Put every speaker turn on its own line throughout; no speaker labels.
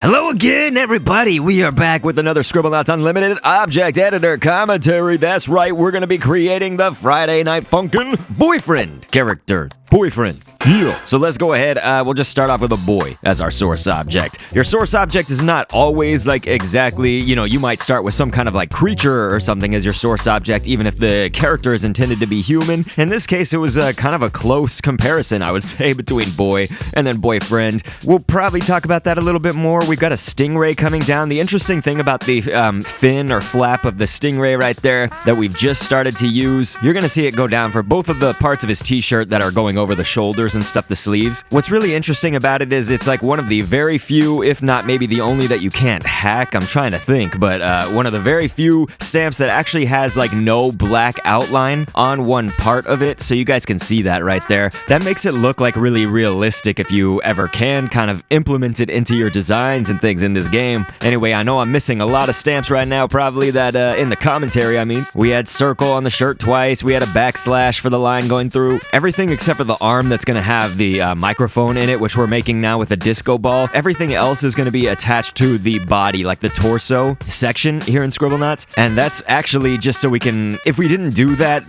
Hello again, everybody! We are back with another Scribblenauts Unlimited Object Editor commentary. That's right, we're going to be creating the Friday Night Funkin Boyfriend character. Boyfriend. Yeah. So let's go ahead. We'll just start off with a boy as our source object. Your source object is not always like exactly, you might start with some kind of like creature or something as your source object, even if the character is intended to be human. In this case, it was kind of a close comparison, I would say, between boy and then boyfriend. We'll probably talk about that a little bit more. We've got a stingray coming down. The interesting thing about the fin or flap of the stingray right there that we've just started to use, you're going to see it go down for both of the parts of his t-shirt that are going over the shoulders and stuff, the sleeves. What's really interesting about it is it's like one of the very few, if not maybe the only that you can't hack, I'm trying to think, but one of the very few stamps that actually has like no black outline on one part of it, so you guys can see that right there. That makes it look like really realistic if you ever can kind of implement it into your designs and things in this game. Anyway, I know I'm missing a lot of stamps right now, probably that in the commentary, I mean. We had circle on the shirt twice, we had a backslash for the line going through, everything except for the arm that's going to have the microphone in it, which we're making now with a disco ball. Everything else is going to be attached to the body, like the torso section here in Scribblenauts, and that's actually just so we can, if we didn't do that,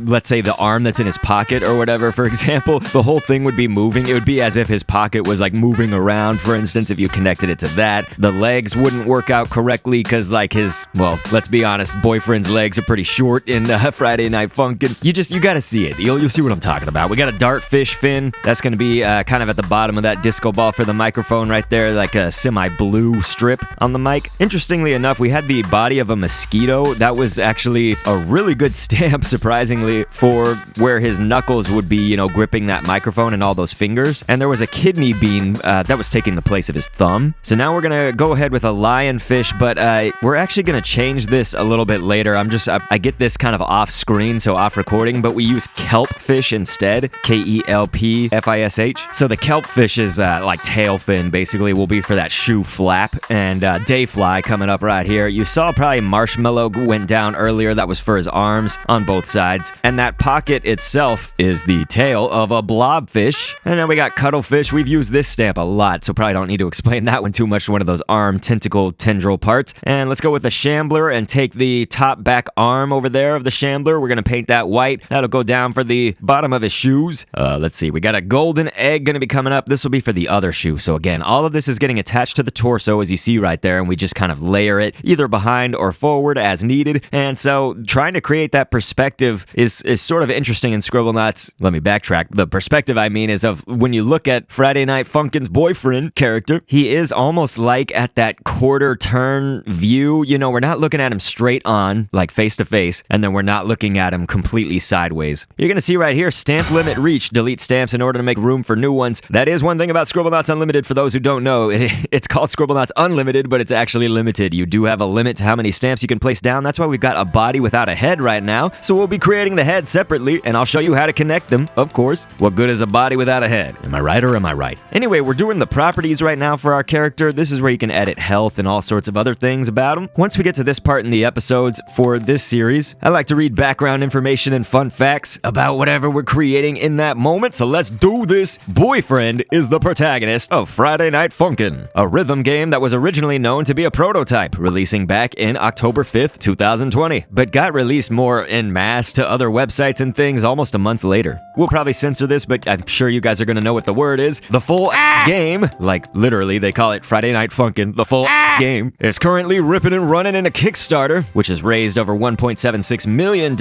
let's say the arm that's in his pocket or whatever, for example, the whole thing would be moving. It would be as if his pocket was like moving around, for instance, if you connected it to that. The legs wouldn't work out correctly because like his, well, let's be honest, boyfriend's legs are pretty short in Friday Night Funkin. You gotta see it. You'll see what I'm talking about. We got a dartfish fin. That's gonna be kind of at the bottom of that disco ball for the microphone right there, like a semi-blue strip on the mic. Interestingly enough, we had the body of a mosquito. That was actually a really good stamp, surprisingly, for where his knuckles would be, gripping that microphone and all those fingers. And there was a kidney bean that was taking the place of his thumb. So now we're gonna go ahead with a lionfish, but we're actually gonna change this a little bit later. I get this kind of off screen, so off recording, but we use kelpfish instead. Kelpfish. So the kelpfish is like tail fin, basically, will be for that shoe flap. And dayfly coming up right here. You saw probably marshmallow went down earlier. That was for his arms on both sides. And that pocket itself is the tail of a blobfish. And then we got cuttlefish. We've used this stamp a lot, so probably don't need to explain that one too much. One of those arm tentacle tendril parts. And let's go with the shambler and take the top back arm over there of the shambler. We're gonna paint that white. That'll go down for the bottom of his shoes. Let's see, we got a golden egg gonna be coming up. This will be for the other shoe. So again, all of this is getting attached to the torso, as you see right there, and we just kind of layer it either behind or forward as needed. And so trying to create that perspective is sort of interesting in Scribblenauts. Let me backtrack. The perspective I mean is of when you look at Friday Night Funkin's boyfriend character, he is almost like at that quarter turn view. We're not looking at him straight on, like face to face, and then we're not looking at him completely sideways. You're gonna see right here, stamp limit reach, delete stamps in order to make room for new ones. That is one thing about Scribblenauts Unlimited. For those who don't know, it's called Scribblenauts Unlimited, but it's actually limited. You do have a limit to how many stamps you can place down. That's why we've got a body without a head right now. So we'll be creating the head separately, and I'll show you how to connect them, of course. What good is a body without a head? Am I right or am I right? Anyway, we're doing the properties right now for our character. This is where you can edit health and all sorts of other things about him. Once we get to this part in the episodes for this series, I like to read background information and fun facts about whatever we're creating in that moment, so let's do this. Boyfriend is the protagonist of Friday Night Funkin, a rhythm game that was originally known to be a prototype, releasing back in October 5th, 2020, but got released more en masse to other websites and things almost a month later. We'll probably censor this, but I'm sure you guys are gonna know what the word is. The full game, like literally they call it Friday Night Funkin, the full game, is currently ripping and running in a Kickstarter, which has raised over $1.76 million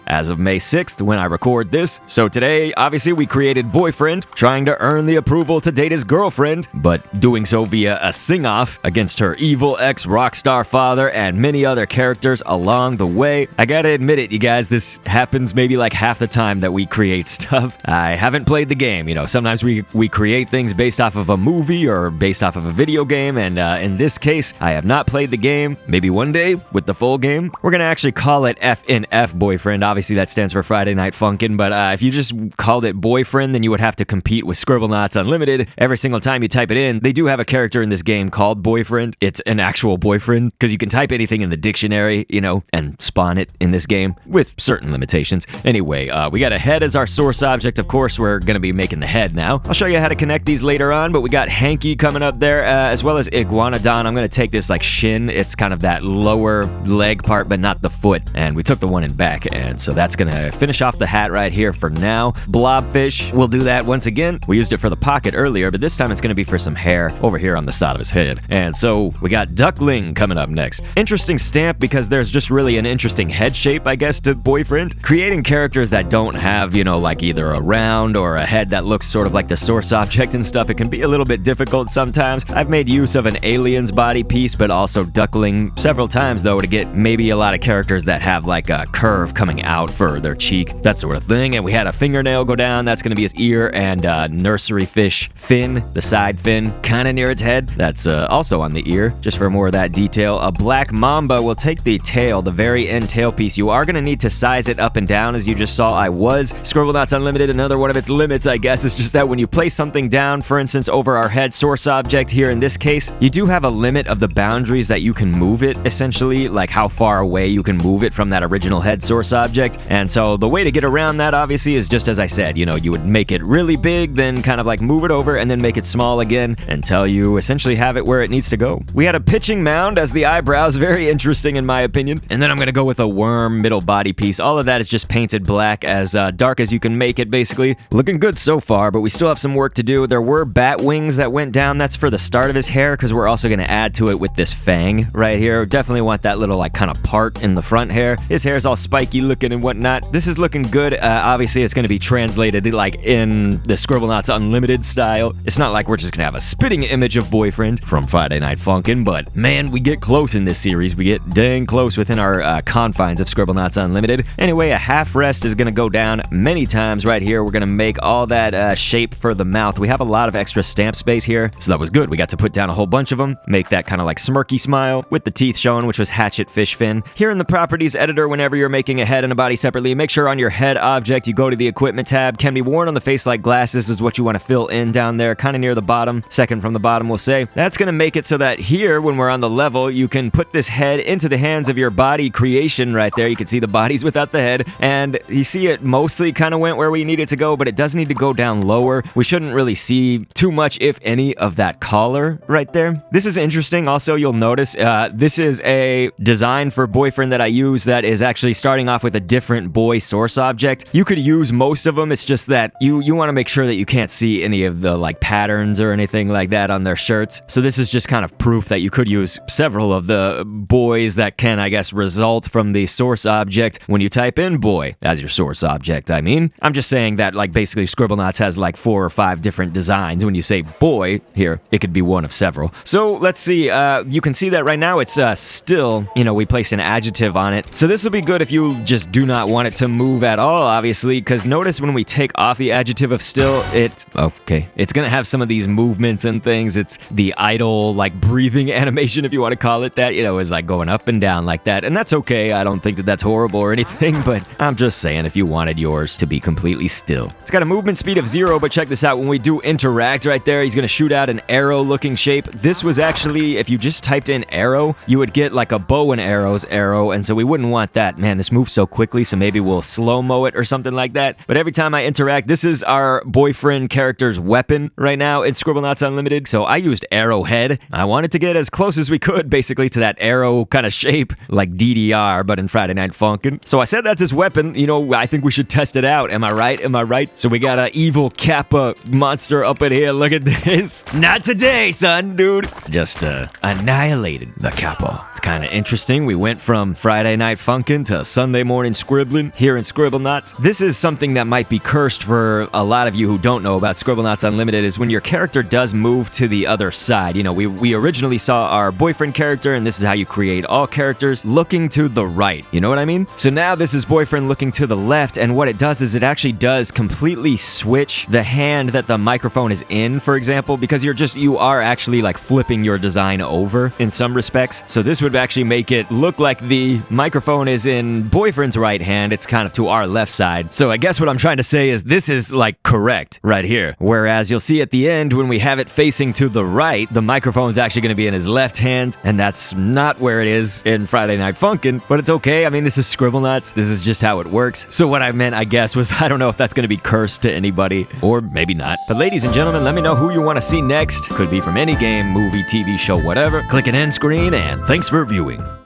as of May 6th when I record this. So today, obviously, we created Boyfriend, trying to earn the approval to date his girlfriend, but doing so via a sing-off against her evil ex-rockstar father and many other characters along the way. I gotta admit it, you guys, this happens maybe like half the time that we create stuff. I haven't played the game, sometimes we create things based off of a movie or based off of a video game, and in this case, I have not played the game. Maybe one day with the full game. We're gonna actually call it FNF Boyfriend. Obviously, that stands for Friday Night Funkin', but if you just called it Boyfriend, then you would have to compete with Scribblenauts Unlimited. Every single time you type it in, they do have a character in this game called Boyfriend. It's an actual boyfriend, because you can type anything in the dictionary, and spawn it in this game, with certain limitations. Anyway, we got a head as our source object. Of course, we're gonna be making the head now. I'll show you how to connect these later on, but we got Hanky coming up there as well as Iguanodon. I'm going to take this like shin. It's kind of that lower leg part, but not the foot. And we took the one in back. And so that's going to finish off the hat right here for now. Blobfish, we'll do that once again. We used it for the pocket earlier, but this time it's going to be for some hair over here on the side of his head. And so we got Duckling coming up next. Interesting stamp because there's just really an interesting head shape, I guess, to Boyfriend. Creating characters that don't have, you know, like either a round or a head that looks sort of like the source object and stuff, it can be a little bit difficult sometimes. I've made use of an alien's body piece, but also Duckling several times, though, to get maybe a lot of characters that have like a curve coming out for their cheek, that sort of thing. And we had a fingernail go down. That's going to be his ear, and nursery fish fin, the side fin, kind of near its head. That's also on the ear, just for more of that detail. A black mamba will take the tail, the very end tail piece. You are going to need to size it up and down, as you just saw I was. Scribblenauts Unlimited, another one of its limits, I guess, is just that when you place something down, for instance, over our head source object here in this case, you do have a limit of the boundaries that you can move it, essentially, like how far away you can move it from that original head source object. And so the way to get around that, obviously, is just as I said, you know, you would make it really big, then kind of like move it over, and then make it small again until you essentially have it where it needs to go. We had a pitching mound as the eyebrows, very interesting in my opinion. And then I'm gonna go with a worm middle body piece. All of that is just painted black, as dark as you can make it, basically. Looking good so far, but we still have some work to do. There were bat wings that went down. That's for the start of his hair, because we're also gonna add to it with this fang right here. Definitely want that little like kind of part in the front hair. His hair is all spiky looking and whatnot. This is looking good. Obviously, it's gonna be translated like in the Scribblenauts Unlimited style. It's not like we're just gonna have a spitting image of Boyfriend from Friday Night Funkin', but man, we get close in this series. We get dang close within our confines of Scribblenauts Unlimited. Anyway, a half rest is gonna go down many times right here. We're gonna make all that shape for the mouth. We have a lot of extra stamp space here, so that was good. We got to put down a whole bunch of them, make that kind of like smirky smile with the teeth showing, which was hatchet fish fin. Here in the properties editor, whenever you're making a head and a body separately, make sure on your head object you go to the equipment tab. Can be worn on the face like glasses is what you want to fill in down there, kind of near the bottom, second from the bottom, we'll say. That's gonna make it so that here, when we're on the level, you can put this head into the hands of your body creation right there. You can see the bodies without the head, and you see it mostly kind of went where we need it to go, but it does need to go down lower. We shouldn't really see too much, if any, of that collar right there. This is interesting. Also, you'll notice this is a design for Boyfriend that I use that is actually starting off with a different boy source object. You could use most of them. It's just that you want to make sure that you can't see any of the like patterns or anything like that on their shirts. So this is just kind of proof that you could use several of the boys that can, I guess, result from the source object when you type in boy as your source object. I mean, I'm just saying that like basically Scribblenauts has like 4 or 5 different designs. When you say boy here, it could be one of several. So let's see, you can see that right now it's still, you know, we placed an adjective on it. So this will be good if you just do not want it to move at all, obviously, because notice when we take off the adjective of still, it's gonna have some of these movements and things. It's the idle, like breathing animation, if you want to call it that, you know, is like going up and down like that, and that's okay. I don't think that that's horrible or anything, but I'm just saying if you wanted yours to be completely still. It's got a movement speed of 0, but check this out. When we do interact right there, he's gonna shoot out an arrow looking shape. This was actually, if you just typed in arrow, you would get like a bow and arrows arrow, and so we wouldn't want that. Man, this moves so quickly, so maybe we'll slow-mo it or something like that. But every time I interact, this is our Boyfriend character's weapon right now in Scribblenauts Unlimited, so I used arrowhead. I wanted to get as close as we could, basically, to that arrow kind of shape, like DDR, but in Friday Night Funkin'. So I said that's his weapon. You know, I think we should test it out. Am I right? Am I right? So we got an evil Kappa monster up in here. Look at this. Not today, son, dude. Just annihilated the Kappa. It's kind of interesting. We went from Friday Night Funkin' to Sunday morning scribbling here in Scribblenauts. This is something that might be cursed for a lot of you who don't know about Scribblenauts Unlimited, is when your character does move to the other side. You know, we originally saw our Boyfriend character, and this is how you create all characters, looking to the right. You know what I mean? So now this is Boyfriend looking to the left, and what it does is it actually does completely switch the hand that the microphone is in, for example, because you are actually like flipping your design over in some respects. So this would would actually make it look like the microphone is in boyfriend's right hand. It's kind of to our left side. So I guess what I'm trying to say is this is like correct right here. Whereas you'll see at the end when we have it facing to the right, the microphone's actually going to be in his left hand, and that's not where it is in Friday Night Funkin', but it's okay. I mean, this is Scribblenauts. This is just how it works. So what I meant, I guess, was I don't know if that's going to be cursed to anybody, or maybe not. But ladies and gentlemen, let me know who you want to see next. Could be from any game, movie, TV show, whatever. Click an end screen, and thanks for viewing.